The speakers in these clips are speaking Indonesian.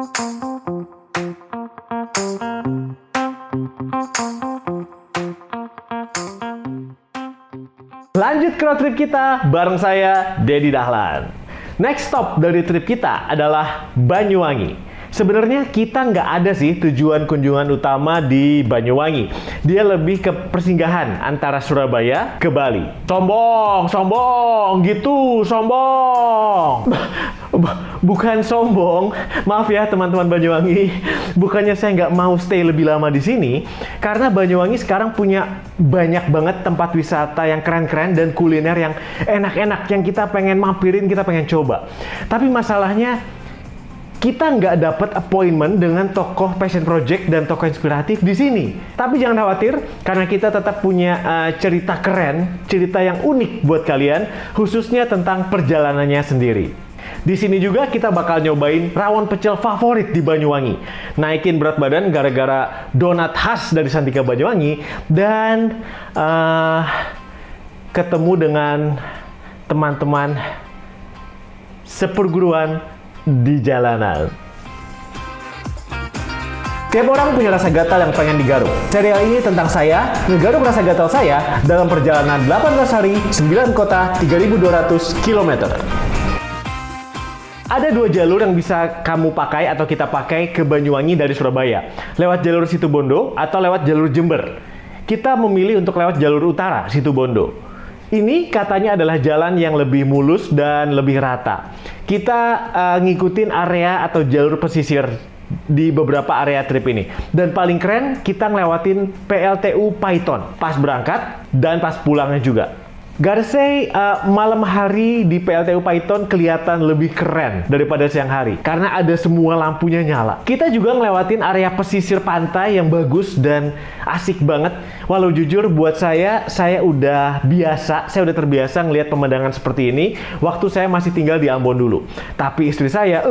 Lanjut ke road trip kita bareng saya, Dedi Dahlan. Next stop dari trip kita adalah Banyuwangi. Sebenarnya kita nggak ada sih tujuan kunjungan utama di Banyuwangi. Dia lebih ke persinggahan antara Surabaya ke Bali. Sombong gitu, sombong. Bukan sombong, maaf ya teman-teman Banyuwangi. Bukannya saya nggak mau stay lebih lama di sini, karena Banyuwangi sekarang punya banyak banget tempat wisata yang keren-keren dan kuliner yang enak-enak yang kita pengen mampirin, kita pengen coba. Tapi masalahnya kita nggak dapat appointment dengan tokoh passion project dan tokoh inspiratif di sini. Tapi jangan khawatir, karena kita tetap punya cerita keren, cerita yang unik buat kalian, khususnya tentang perjalanannya sendiri. Di sini juga kita bakal nyobain rawon pecel favorit di Banyuwangi, naikin berat badan gara-gara donat khas dari Santika Banyuwangi, dan ketemu dengan teman-teman seperguruan di jalanan. Tiap orang punya rasa gatal yang pengen digaruk. Serial ini tentang saya, ngegaruk rasa gatal saya dalam perjalanan 18 hari, 9 kota, 3.200 km. Ada dua jalur yang bisa kamu pakai atau kita pakai ke Banyuwangi dari Surabaya. Lewat jalur Situbondo atau lewat jalur Jember. Kita memilih untuk lewat jalur utara, Situbondo. Ini katanya adalah jalan yang lebih mulus dan lebih rata. Kita ngikutin area atau jalur pesisir di beberapa area trip ini. Dan paling keren, kita ngelewatin PLTU Paiton pas berangkat dan pas pulangnya juga. Gotta say, malam hari di PLTU Paiton kelihatan lebih keren daripada siang hari karena ada semua lampunya nyala. Kita juga ngelewatin area pesisir pantai yang bagus dan asik banget. Walau jujur buat saya udah terbiasa ngelihat pemandangan seperti ini waktu saya masih tinggal di Ambon dulu. Tapi istri saya,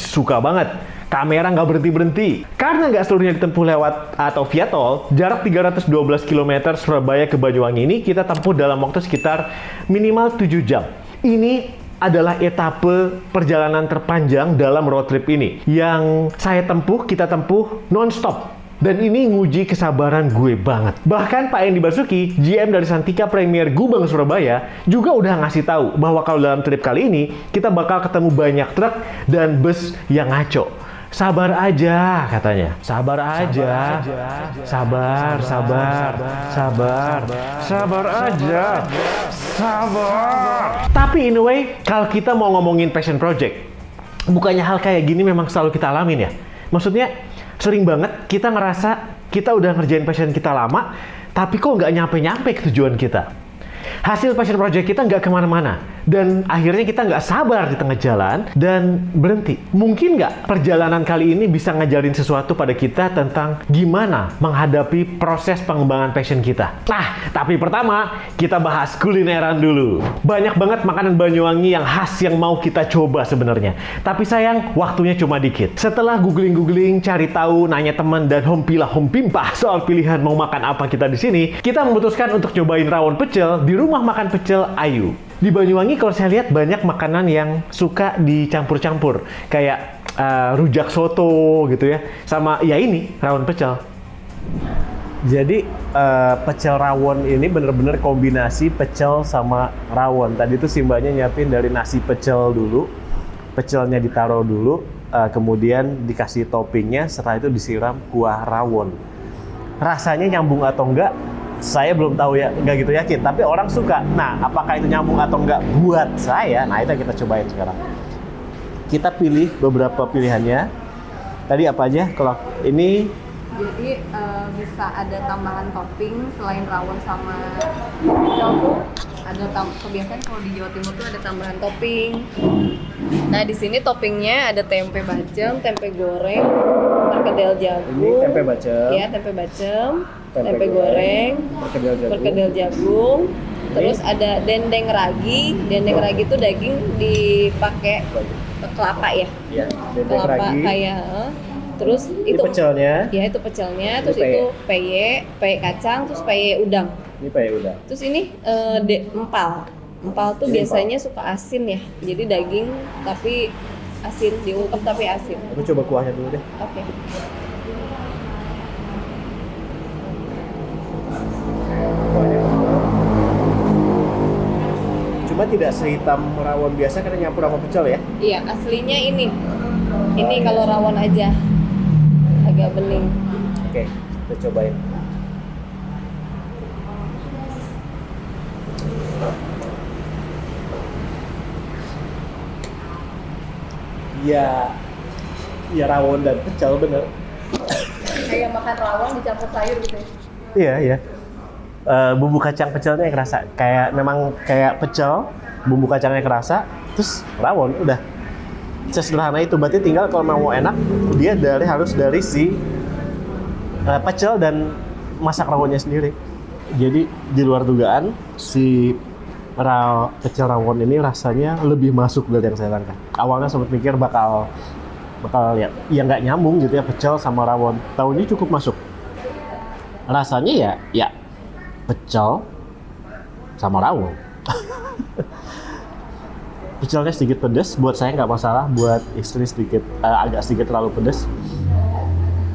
suka banget. Kamera nggak berhenti-berhenti. Karena nggak seluruhnya ditempuh lewat atau via tol, jarak 312 km Surabaya ke Banyuwangi ini kita tempuh dalam waktu sekitar minimal 7 jam. Ini adalah etape perjalanan terpanjang dalam road trip ini. Yang kita tempuh non-stop. Dan ini nguji kesabaran gue banget. Bahkan Pak Endi Basuki, GM dari Santika Premier Gubeng Surabaya, juga udah ngasih tahu bahwa kalau dalam trip kali ini, kita bakal ketemu banyak truk dan bus yang ngaco. Sabar aja katanya. Sabar aja. Sabar aja. Sabar. Tapi anyway, kalau kita mau ngomongin passion project, bukannya hal kayak gini memang selalu kita alamin ya. Maksudnya sering banget kita ngerasa kita udah ngerjain passion kita lama, tapi kok nggak nyampe-nyampe ke tujuan kita. Hasil passion project kita nggak kemana-mana. Dan akhirnya kita nggak sabar di tengah jalan dan berhenti. Mungkin nggak perjalanan kali ini bisa ngajarin sesuatu pada kita tentang gimana menghadapi proses pengembangan passion kita. Nah, tapi pertama kita bahas kulineran dulu. Banyak banget makanan Banyuwangi yang khas yang mau kita coba sebenarnya. Tapi sayang, waktunya cuma dikit. Setelah googling, cari tahu, nanya teman, dan hompilah hompimpah soal pilihan mau makan apa kita di sini, kita memutuskan untuk cobain rawon pecel di rumah makan pecel Ayu. Di Banyuwangi kalau saya lihat banyak makanan yang suka dicampur-campur. Kayak rujak soto gitu ya. Sama ya ini, rawon pecel. Jadi pecel rawon ini bener-bener kombinasi pecel sama rawon. Tadi tuh si mbaknya nyiapin dari nasi pecel dulu. Pecelnya ditaruh dulu. Kemudian dikasih toppingnya, setelah itu disiram kuah rawon. Rasanya nyambung atau enggak? Saya belum tahu ya, nggak gitu yakin. Tapi orang suka. Nah, apakah itu nyambung atau nggak buat saya? Nah, itu yang kita cobain sekarang. Kita pilih beberapa pilihannya. Tadi apa aja? Kalau ini? Jadi bisa ada tambahan topping selain rawon sama pecel tuh. Kebiasaan kalau di Jawa Timur tuh ada tambahan topping. Nah, di sini toppingnya ada tempe bacem, tempe goreng, perkedel jagung. Ini tempe bacem. Iya, tempe bacem. Tempe goreng, perkedel jagung, terus ada dendeng ragi. Dendeng ragi itu daging dipakai kelapa ya? Iya, dendeng kelapa ragi. Kayak, terus itu pecelnya. Ya, itu pecelnya. Terus itu peye kacang, terus peye udang. Ini peye udang. Terus ini empal. Empal tuh ini biasanya empal suka asin ya. Jadi daging tapi asin, diungkep tapi asin. Aku coba kuahnya dulu deh. Oke. Kuahnya cuma tidak sehitam rawon biasa karena nyampur sama pecel ya. Iya, aslinya ini. Ini kalau rawon aja agak bening. Oke, kita cobain. Ya rawon dan pecel bener. Kayak makan rawon dicampur sayur gitu ya. Iya, iya. Bumbu kacang pecelnya kerasa. Memang kayak pecel, bumbu kacangnya kerasa, terus rawon udah. Sesederhana itu, berarti tinggal kalau mau enak, dia harus dari si pecel dan masak rawonnya sendiri. Jadi di luar dugaan, si pecel rawon ini rasanya lebih masuk dari yang saya sangka. Awalnya sempat mikir bakal ya nggak nyambung gitu ya pecel sama rawon. Taunya cukup masuk. Rasanya ya pecel sama rawon. Pecelnya sedikit pedas, buat saya nggak masalah, buat istri agak sedikit terlalu pedas.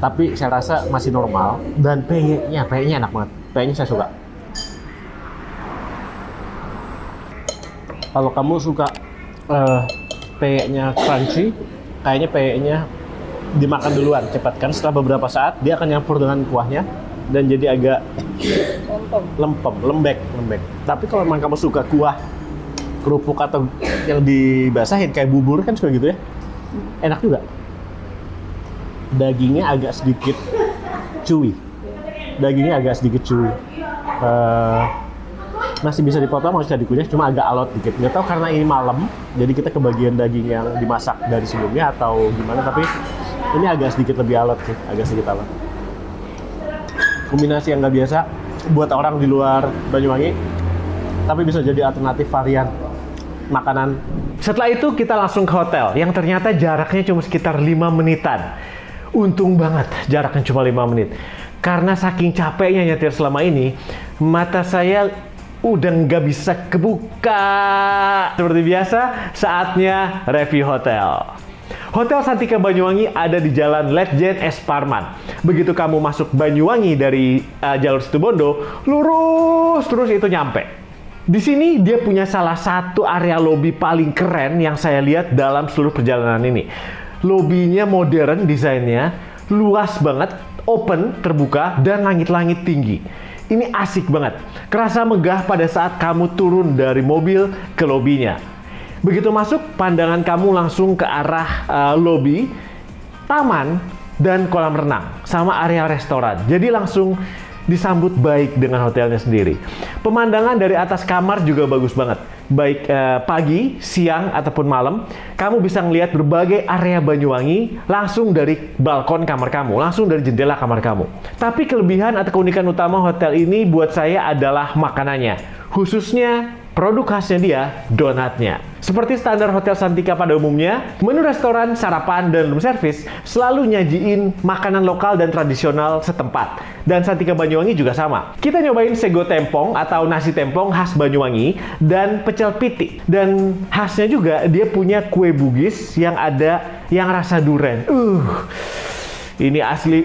Tapi saya rasa masih normal, dan peyenya enak banget. Peyenya saya suka. Kalau kamu suka peyenya crunchy, kayaknya peyenya dimakan duluan, cepat kan setelah beberapa saat dia akan nyampur dengan kuahnya dan jadi agak lembek. Tapi kalau memang kamu suka kuah kerupuk atau yang dibasahin kayak bubur kan suka gitu ya, enak juga. Dagingnya agak sedikit chewy. Masih bisa dipotong, masih bisa dikunyah, cuma agak alot dikit. Nggak tahu karena ini malam, jadi kita kebagian daging yang dimasak dari sebelumnya atau gimana, tapi ini agak sedikit lebih alot sih, agak sedikit alot. Kombinasi yang nggak biasa buat orang di luar Banyuwangi, tapi bisa jadi alternatif varian makanan. Setelah itu kita langsung ke hotel yang ternyata jaraknya cuma sekitar 5 menitan. Untung banget jaraknya cuma 5 menit. Karena saking capeknya nyetir selama ini, mata saya udah nggak bisa kebuka. Seperti biasa, saatnya review hotel. Hotel Santika Banyuwangi ada di Jalan Letjen S. Parman. Begitu kamu masuk Banyuwangi dari jalur Situbondo, lurus terus itu nyampe. Di sini dia punya salah satu area lobi paling keren yang saya lihat dalam seluruh perjalanan ini. Lobinya modern desainnya, luas banget, open, terbuka, dan langit-langit tinggi. Ini asik banget, kerasa megah pada saat kamu turun dari mobil ke lobinya. Begitu masuk, pandangan kamu langsung ke arah lobi, taman, dan kolam renang, sama area restoran. Jadi langsung disambut baik dengan hotelnya sendiri. Pemandangan dari atas kamar juga bagus banget. Baik pagi, siang, ataupun malam, kamu bisa ngelihat berbagai area Banyuwangi langsung dari balkon kamar kamu, langsung dari jendela kamar kamu. Tapi kelebihan atau keunikan utama hotel ini buat saya adalah makanannya. Khususnya produk khasnya dia, donatnya. Seperti standar Hotel Santika pada umumnya, menu restoran, sarapan, dan room service selalu nyajiin makanan lokal dan tradisional setempat. Dan Santika Banyuwangi juga sama. Kita nyobain sego tempong atau nasi tempong khas Banyuwangi dan pecel piti. Dan khasnya juga dia punya kue bugis yang rasa duren. Ini asli,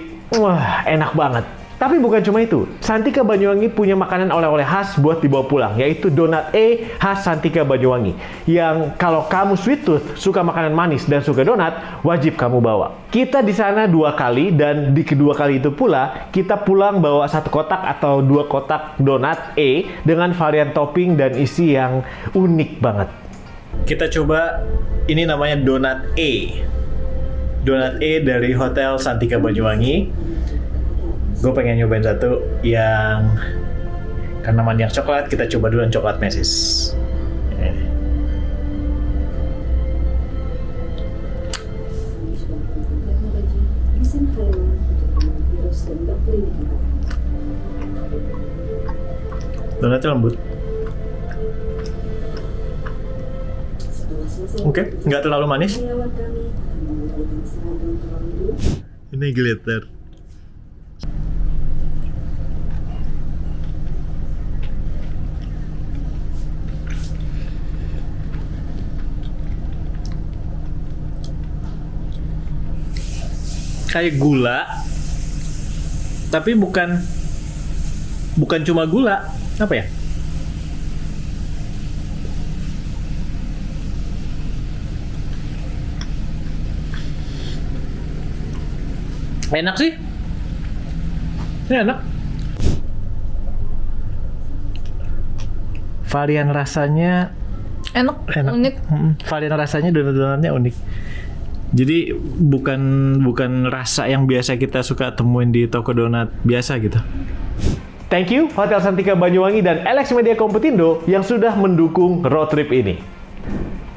enak banget. Tapi bukan cuma itu, Santika Banyuwangi punya makanan oleh-oleh khas buat dibawa pulang, yaitu donat khas Santika Banyuwangi. Yang kalau kamu sweet tooth, suka makanan manis dan suka donat, wajib kamu bawa. Kita di sana 2 kali, dan di kedua kali itu pula, kita pulang bawa 1 kotak atau 2 kotak donat dengan varian topping dan isi yang unik banget. Kita coba, ini namanya donat Donat dari Hotel Santika Banyuwangi. Gue pengen nyobain satu yang karena maniak coklat, kita coba dulu yang coklat mesis. Donatnya lembut. Oke, nggak terlalu manis. Ini glitter. kayak gula, tapi bukan cuma gula, apa ya? Enak sih, ini enak. Varian rasanya Enak. Unik. Varian rasanya donat-donatnya unik. Jadi bukan rasa yang biasa kita suka temuin di toko donat biasa gitu. Thank you Hotel Santika Banyuwangi dan LX Media Komputindo yang sudah mendukung road trip ini.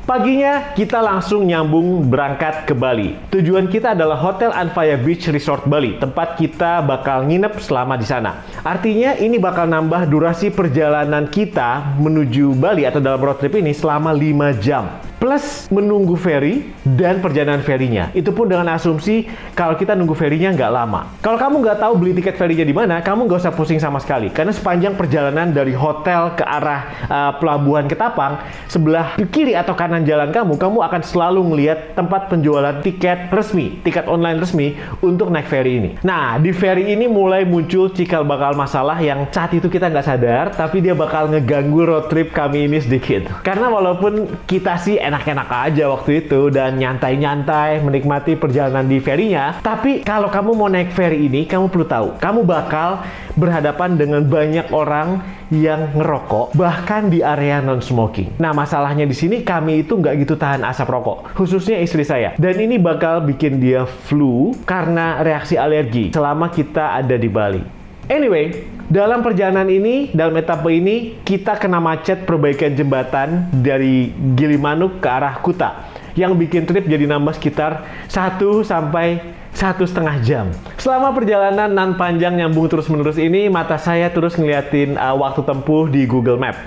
Paginya kita langsung nyambung berangkat ke Bali. Tujuan kita adalah Hotel Anfaya Beach Resort Bali, tempat kita bakal nginep selama di sana. Artinya ini bakal nambah durasi perjalanan kita menuju Bali atau dalam road trip ini selama 5 jam. Plus menunggu ferry dan perjalanan ferinya. Itu pun dengan asumsi kalau kita nunggu ferinya nggak lama. Kalau kamu nggak tahu beli tiket ferinya di mana, kamu nggak usah pusing sama sekali. Karena sepanjang perjalanan dari hotel ke arah pelabuhan Ketapang, sebelah kiri atau kanan jalan kamu akan selalu melihat tempat penjualan tiket resmi, tiket online resmi untuk naik ferry ini. Nah, di ferry ini mulai muncul cikal bakal masalah yang saat itu kita nggak sadar, tapi dia bakal ngeganggu road trip kami ini sedikit. Karena walaupun kita sih enak-enak aja waktu itu dan nyantai-nyantai menikmati perjalanan di ferry-nya, tapi kalau kamu mau naik ferry ini, kamu perlu tahu, kamu bakal berhadapan dengan banyak orang yang ngerokok, bahkan di area non-smoking. Nah, masalahnya di sini kami itu nggak gitu tahan asap rokok, khususnya istri saya. Dan ini bakal bikin dia flu karena reaksi alergi selama kita ada di Bali. Anyway, dalam perjalanan ini, dalam etape ini, kita kena macet perbaikan jembatan dari Gilimanuk ke arah Kuta, yang bikin trip jadi nambah sekitar 1 sampai 1,5 jam. Selama perjalanan nan panjang nyambung terus-menerus ini, mata saya terus ngeliatin waktu tempuh di Google Map.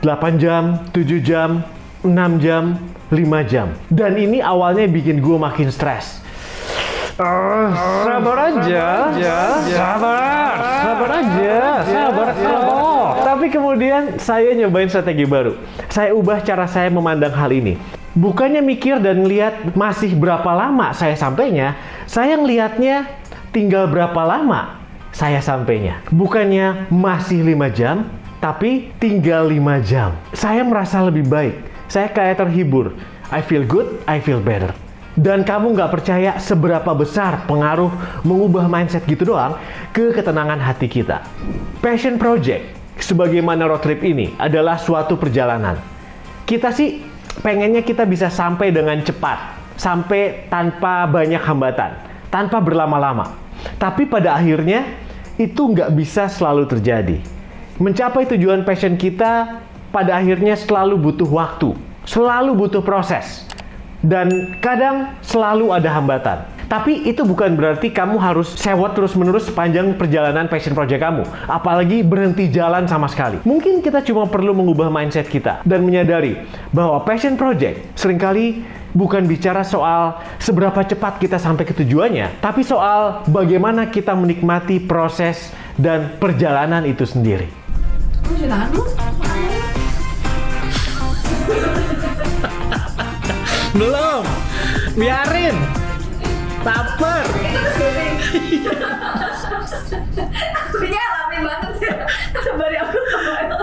8 jam, 7 jam, 6 jam, 5 jam. Dan ini awalnya bikin gue makin stres. Sabar aja. Tapi kemudian saya nyobain strategi baru. Saya ubah cara saya memandang hal ini. Bukannya mikir dan ngelihat masih berapa lama saya sampainya, saya ngelihatnya tinggal berapa lama saya sampainya. Bukannya masih 5 jam, tapi tinggal 5 jam. Saya merasa lebih baik. Saya kayak terhibur. I feel good, I feel better. Dan kamu nggak percaya seberapa besar pengaruh mengubah mindset gitu doang ke ketenangan hati kita. Passion Project, sebagaimana road trip ini, adalah suatu perjalanan. Kita sih pengennya kita bisa sampai dengan cepat, sampai tanpa banyak hambatan, tanpa berlama-lama. Tapi pada akhirnya, itu nggak bisa selalu terjadi. Mencapai tujuan passion kita, pada akhirnya selalu butuh waktu, selalu butuh proses. Dan kadang selalu ada hambatan. Tapi itu bukan berarti kamu harus sewot terus-menerus sepanjang perjalanan passion project kamu. Apalagi berhenti jalan sama sekali. Mungkin kita cuma perlu mengubah mindset kita dan menyadari bahwa passion project seringkali bukan bicara soal seberapa cepat kita sampai ke tujuannya, tapi soal bagaimana kita menikmati proses dan perjalanan itu sendiri. Belum, biarin. Taper. Aku ngalamin banget ya. Bari aku